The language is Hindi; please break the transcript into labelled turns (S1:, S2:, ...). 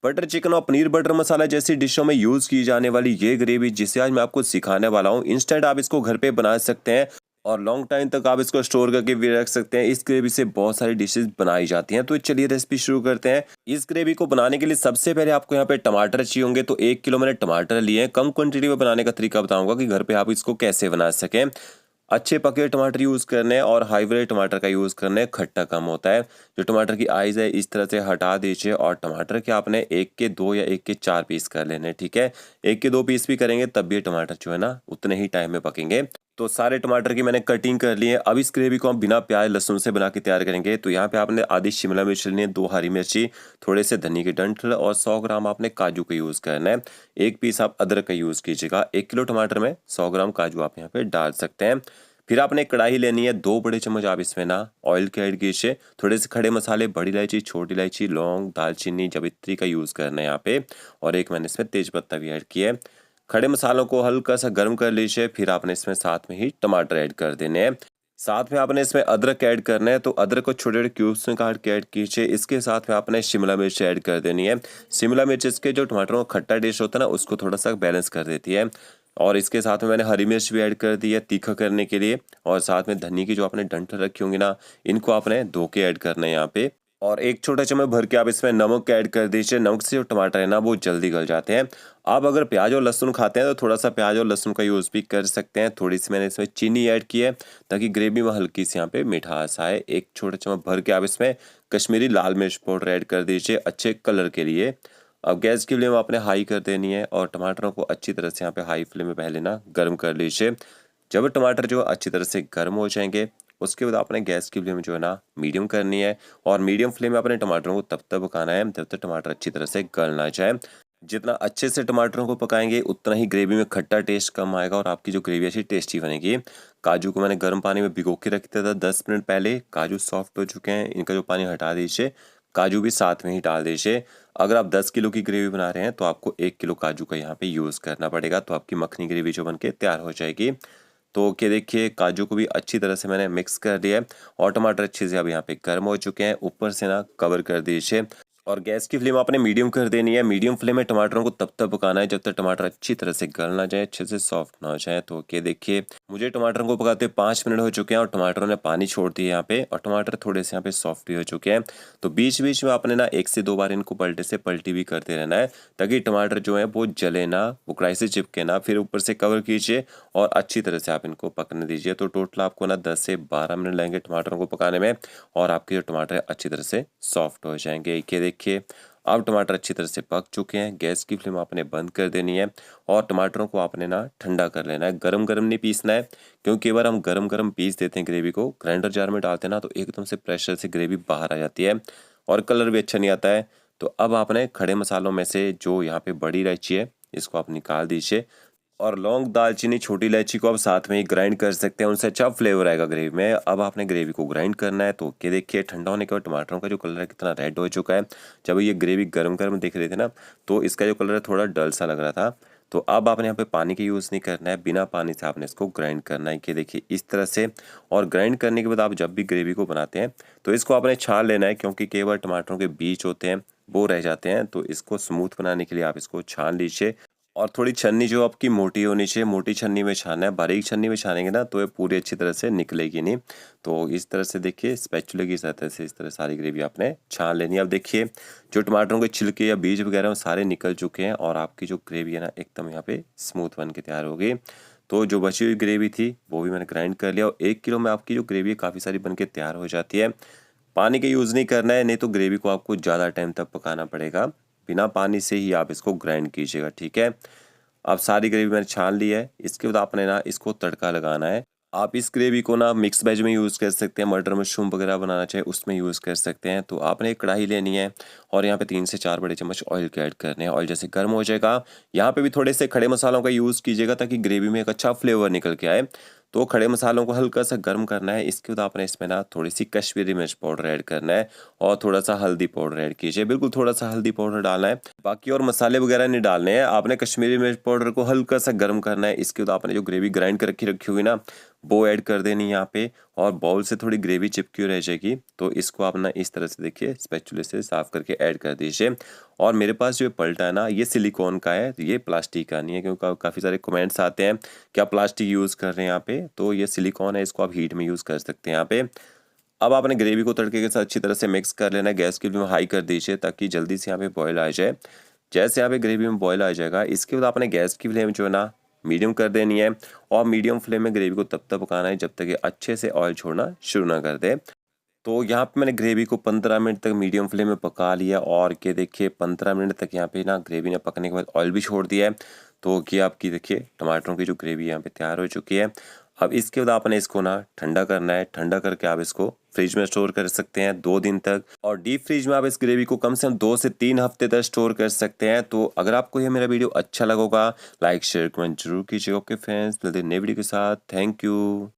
S1: बटर चिकन और पनीर बटर मसाला जैसी डिशों में यूज़ की जाने वाली ये ग्रेवी जिसे आज मैं आपको सिखाने वाला हूँ, इंस्टेंट आप इसको घर पे बना सकते हैं और लॉन्ग टाइम तक आप इसको स्टोर करके भी रख सकते हैं। इस ग्रेवी से बहुत सारी डिशेस बनाई जाती हैं। तो चलिए रेसिपी शुरू करते हैं। इस ग्रेवी को बनाने के लिए सबसे पहले आपको यहाँ पे टमाटर चाहिए होंगे। तो 1 किलो मैंने टमाटर लिए हैं। कम क्वांटिटी में बनाने का तरीका बताऊंगा कि घर पे आप इसको कैसे बना सकें। अच्छे पके टमाटर यूज़ करने हैं और हाई वाले टमाटर का यूज़ करना है, खट्टा कम होता है। जो टमाटर की आइज़ है इस तरह से हटा दीजिए और टमाटर के आपने 1 के 2 या 1 के 4 पीस कर लेने, ठीक है। 1 के 2 पीस भी करेंगे तब भी टमाटर जो है ना उतने ही टाइम में पकेंगे। तो सारे टमाटर की मैंने कटिंग कर ली है। अब इस ग्रेवी को हम बिना प्याज लहसुन से बना के तैयार करेंगे। तो यहाँ पे आपने आधी शिमला मिर्च लेनी है, 2 हरी मिर्ची, थोड़े से धनिया के डंठल और 100 ग्राम आपने काजू का यूज़ करना है। 1 पीस आप अदरक का यूज़ कीजिएगा। 1 किलो टमाटर में 100 ग्राम काजू आप यहाँ पे डाल सकते हैं। फिर आपने कढ़ाई लेनी है, 2 बड़े चम्मच आप इसमें ना ऑयल के ऐड कीजिए। थोड़े से खड़े मसाले, बड़ी इलायची, छोटी इलायची, लौंग, दालचीनी, जावित्री का यूज़ करना है यहाँ पे और एक मैंने इसमें तेज पत्ता भी ऐड किया है। खड़े मसालों को हल्का सा गर्म कर लीजिए। फिर आपने इसमें साथ में ही टमाटर ऐड कर देने हैं। साथ में आपने इसमें अदरक ऐड करना है। तो अदरक को छोटे छोटे क्यूब्स में काट के ऐड कीजिए। इसके साथ में आपने शिमला मिर्च ऐड कर देनी है। शिमला मिर्च इसके जो टमाटरों का खट्टा टेस्ट होता है ना उसको थोड़ा सा बैलेंस कर देती है। और इसके साथ में मैंने हरी मिर्च भी ऐड कर दी है तीखा करने के लिए। और साथ में धनिया की जो आपने डंठल रखी होंगी ना, इनको आपने धो के ऐड करना है यहाँ पे। और 1 छोटा चम्मच भर के आप इसमें नमक ऐड कर दीजिए। नमक से जो टमाटर है ना वो जल्दी गल जाते हैं। आप अगर प्याज और लहसुन खाते हैं तो थोड़ा सा प्याज और लहसुन का यूज़ भी कर सकते हैं। थोड़ी सी मैंने इसमें चीनी ऐड की है ताकि ग्रेवी में हल्की सी यहाँ पे मिठास आए। 1 छोटा चम्मच भर के आप इसमें कश्मीरी लाल मिर्च पाउडर ऐड कर दीजिए अच्छे कलर के लिए। अब गैस की फ्लेम आपने हाई कर देनी है और टमाटरों को अच्छी तरह से यहाँ पे हाई फ्लेम में पहले ना गर्म कर लीजिए। जब टमाटर जो अच्छी तरह से गर्म हो जाएंगे उसके बाद आपने गैस की फ्लेम जो है ना मीडियम करनी है और मीडियम फ्लेम में अपने टमाटरों को तब तक पकाना है जब तक टमाटर अच्छी तरह से गल ना जाए। जितना अच्छे से टमाटरों को पकाएंगे उतना ही ग्रेवी में खट्टा टेस्ट कम आएगा और आपकी जो ग्रेवी अच्छी टेस्टी बनेगी। काजू को मैंने गर्म पानी में भिगो के रख दिया था 10 मिनट पहले। काजू सॉफ्ट हो चुके हैं, इनका जो पानी हटा दीजिए। काजू भी साथ में ही डाल दीजिए। अगर आप 10 किलो की ग्रेवी बना रहे हैं तो आपको 1 किलो काजू का यहाँ पे यूज़ करना पड़ेगा। तो आपकी मखनी ग्रेवी जो बन के तैयार हो जाएगी। तो कि देखिए काजू को भी अच्छी तरह से मैंने मिक्स कर दिया है और टमाटर अच्छे से अब यहाँ पे गर्म हो चुके हैं। ऊपर से ना कवर कर दीजिए और गैस की फ्लेम आपने मीडियम कर देनी है। मीडियम फ्लेम में टमाटरों को तब तक पकाना है जब तक टमाटर अच्छी तरह से गल ना जाए, अच्छे से सॉफ्ट ना हो जाए। तो कि देखिए मुझे टमाटरों को पकाते 5 मिनट हो चुके हैं और टमाटरों ने पानी छोड़ दिया यहाँ पे और टमाटर थोड़े से यहाँ पे सॉफ्ट भी हो चुके हैं। तो बीच बीच में आपने ना 1 से 2 बार इनको पलटे से पलटी भी करते रहना है ताकि टमाटर जो है वो जले ना, वो कढ़ाई से चिपके ना। फिर ऊपर से कवर कीजिए और अच्छी तरह से आप इनको पकने दीजिए। तो टोटल आपको ना 10 से 12 मिनट लगेंगे टमाटरों को पकाने में और आपके जो टमाटर है अच्छी तरह से सॉफ्ट हो जाएंगे। ये देखिए अब टमाटर अच्छी तरह से पक चुके हैं। गैस की फ्लेम आपने बंद कर देनी है और टमाटरों को आपने ना ठंडा कर लेना है। गरम गरम नहीं पीसना है क्योंकि बार हम गरम गरम पीस देते हैं ग्रेवी को, ग्राइंडर जार में डालते हैं ना तो एकदम से प्रेशर से ग्रेवी बाहर आ जाती है और कलर भी अच्छा नहीं आता है। तो अब आपने खड़े मसालों में से जो यहाँ पे बड़ी इलायची है इसको आप निकाल दीजिए और लौंग, दालचीनी, छोटी इलायची को आप साथ में ही ग्राइंड कर सकते हैं, उनसे अच्छा फ्लेवर आएगा ग्रेवी में। अब आपने ग्रेवी को ग्राइंड करना है। तो ये देखिए ठंडा होने के बाद टमाटरों का जो कलर है कितना रेड हो चुका है। जब ये ग्रेवी गरम गरम दिख रही थी ना तो इसका जो कलर है थोड़ा डल सा लग रहा था। तो अब आपने यहाँ पे पानी का यूज़ नहीं करना है, बिना पानी से आपने इसको ग्राइंड करना है कि देखिए इस तरह से। और ग्राइंड करने के बाद आप जब भी ग्रेवी को बनाते हैं तो इसको आपने छान लेना है क्योंकि कई बार टमाटरों के बीज होते हैं वो रह जाते हैं। तो इसको स्मूथ बनाने के लिए आप इसको छान लीजिए और थोड़ी छन्नी जो आपकी मोटी होनी चाहिए, मोटी छन्नी में छानना है। बारीक छन्नी में छानेंगे ना तो ये पूरी अच्छी तरह से निकलेगी नहीं। तो इस तरह से देखिए स्पैचुला की सहायता से इस तरह सारी ग्रेवी आपने छान लेनी है। अब देखिए जो टमाटरों के छिलके या बीज वगैरह वो सारे निकल चुके हैं और आपकी जो ग्रेवी है ना एकदम यहाँ पे स्मूथ बन के तैयार हो गई। तो जो बची हुई ग्रेवी थी वो भी मैंने ग्राइंड कर लिया और 1 किलो में आपकी जो ग्रेवी है काफ़ी सारी बन के तैयार हो जाती है। पानी का यूज़ नहीं करना है, नहीं तो ग्रेवी को आपको ज़्यादा टाइम तक पकाना पड़ेगा। बिना पानी से ही आप इसको ग्राइंड कीजिएगा, ठीक है। अब सारी ग्रेवी मैंने छान ली है। इसके बाद आपने ना इसको तड़का लगाना है। आप इस ग्रेवी को ना मिक्स वेज में यूज़ कर सकते हैं, मटर मशरूम वगैरह बनाना चाहे उसमें यूज़ कर सकते हैं। तो आपने एक कढ़ाई लेनी है और यहाँ पे 3 से 4 बड़े चम्मच ऑयल के ऐड करने हैं। ऑयल जैसे गर्म हो जाएगा यहाँ पे भी थोड़े से खड़े मसालों का यूज़ कीजिएगा ताकि ग्रेवी में एक अच्छा फ्लेवर निकल के आए। तो खड़े मसालों को हल्का सा गर्म करना है। इसके बाद आपने इसमें ना थोड़ी सी कश्मीरी मिर्च पाउडर ऐड करना है और थोड़ा सा हल्दी पाउडर ऐड कीजिए। बिल्कुल थोड़ा सा हल्दी पाउडर डालना है, बाकी और मसाले वगैरह नहीं डालने हैं। आपने कश्मीरी मिर्च पाउडर को हल्का सा गर्म करना है। इसके बाद आपने जो ग्रेवी ग्राइंड करके रखी हुई ना वो ऐड कर देनी है यहाँ पे और बाउल से थोड़ी ग्रेवी चिपकी हुई रह जाएगी। तो इसको आप ना इस तरह से देखिए स्पैचुले से साफ करके ऐड कर दीजिए और मेरे पास जो ये पलटा है ना, ये सिलिकॉन का है, ये प्लास्टिक का नहीं है, क्योंकि काफ़ी सारे कमेंट्स आते हैं कि आप प्लास्टिक यूज़ कर रहे हैं यहाँ पे। तो ये सिलिकॉन है, इसको आप हीट में यूज़ कर सकते हैं यहाँ पे। अब आपने ग्रेवी को तड़के के साथ अच्छी तरह से मिक्स कर लेना है। गैस की फ्लेम हाई कर दीजिए ताकि जल्दी से यहाँ पे बॉयल आ जाए। जैसे यहाँ पे ग्रेवी में बॉयल आ जाएगा, इसके बाद आपने गैस की फ्लेम जो है ना मीडियम कर देनी है, और मीडियम फ्लेम में ग्रेवी को तब तक पकाना है जब तक ये अच्छे से ऑयल छोड़ना शुरू ना कर दे। तो यहाँ पे मैंने ग्रेवी को 15 मिनट तक मीडियम फ्लेम में पका लिया, और ये देखिए 15 मिनट तक यहाँ पे ना ग्रेवी ने पकने के बाद ऑयल भी छोड़ दिया है। तो ये आपकी देखिए टमाटरों की जो ग्रेवी यहाँ पे तैयार हो चुकी है। अब इसके बाद आपने इसको ना ठंडा करना है। ठंडा करके आप इसको फ्रिज में स्टोर कर सकते हैं 2 दिन तक, और डीप फ्रिज में आप इस ग्रेवी को कम से कम 2 से 3 हफ्ते तक स्टोर कर सकते हैं। तो अगर आपको ये मेरा वीडियो अच्छा लगा होगा, लाइक शेयर कमेंट जरूर कीजिएगा। ओके फ्रेंड्स, मिलते हैं नए वीडियो के साथ। Thank you.